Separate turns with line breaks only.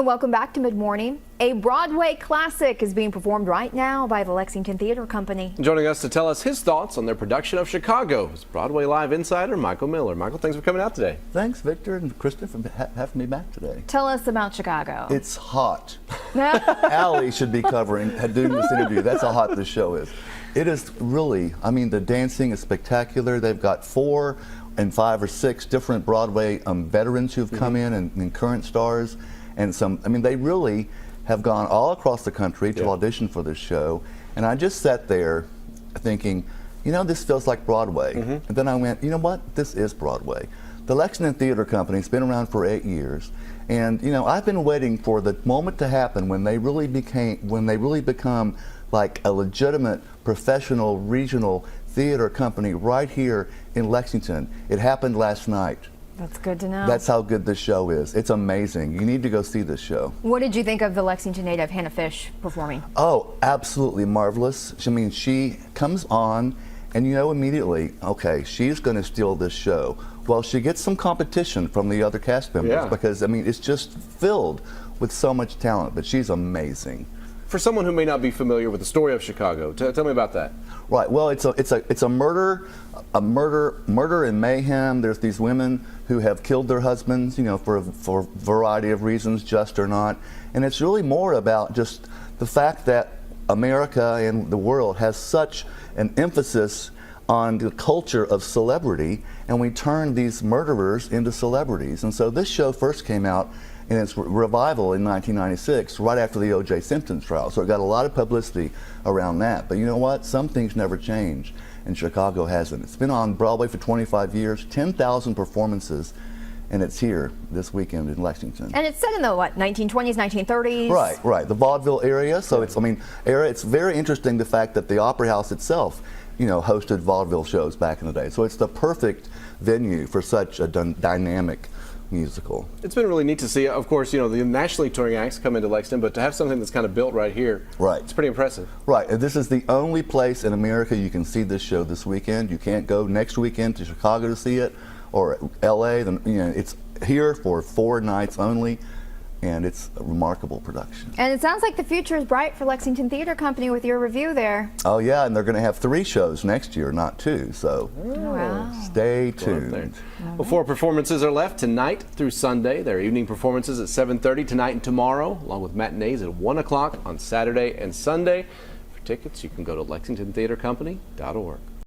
Welcome back to Mid Morning. A Broadway classic is being performed right now by the Lexington Theater Company.
Joining us to tell us his thoughts on their production of Chicago is Broadway Live insider Michael Miller. Michael, thanks for coming out today.
Thanks, Victor and Krista, for having me back today.
Tell us about Chicago.
It's hot. Allie should be doing this interview. That's how hot this show is. It is really, I mean, the dancing is spectacular. They've got 4 and 5 or 6 different Broadway veterans who've come in and current stars. And some, I mean, they really have gone all across the country to audition for this show. And I just sat there thinking, you know, this feels like Broadway. And then I went, you know what? This is Broadway. The Lexington Theater Company's been around for 8 years. And, you know, I've been waiting for the moment to happen when they really become like a legitimate professional regional theater company right here in Lexington. It happened last night.
That's good to know.
That's how good this show is. It's amazing. You need to go see this show.
What did you think of the Lexington native Hannah Fish performing?
Oh, absolutely marvelous. I mean, she comes on and you know immediately, okay, she's going to steal this show. Well, she gets some competition from the other cast members because, I mean, it's just filled with so much talent, but she's amazing.
For someone who may not be familiar with the story of Chicago, tell me about that.
Right. Well, it's a murder and mayhem. There's these women who have killed their husbands, you know, for a variety of reasons, just or not. And it's really more about just the fact that America and the world has such an emphasis on the culture of celebrity, and we turn these murderers into celebrities. And so this show first came out in its revival in 1996, right after the O.J. Simpson trial. So it got a lot of publicity around that. But you know what? Some things never change, and Chicago hasn't. It's been on Broadway for 25 years, 10,000 performances, and it's here this weekend in Lexington.
And it's set in the, what, 1920s, 1930s?
Right, the vaudeville area. So it's, I mean, it's very interesting the fact that the Opera House itself, you know, hosted vaudeville shows back in the day. So it's the perfect venue for such a dynamic musical.
It's been really neat to see. Of course, you know, the nationally touring acts come into Lexington, but to have something that's kind of built right here, it's pretty impressive.
Right, and this is the only place in America you can see this show this weekend. You can't go next weekend to Chicago to see it, or LA. Then, you know, it's here for 4 nights only, and it's a remarkable production.
And it sounds like the future is bright for Lexington Theater Company with your review there.
Oh yeah, and they're going to have 3 shows next year, not 2, so stay tuned.
Well, 4 performances are left tonight through Sunday. There are evening performances at 7:30 tonight and tomorrow, along with matinees at 1 o'clock on Saturday and Sunday. For tickets, you can go to lexingtontheatercompany.org.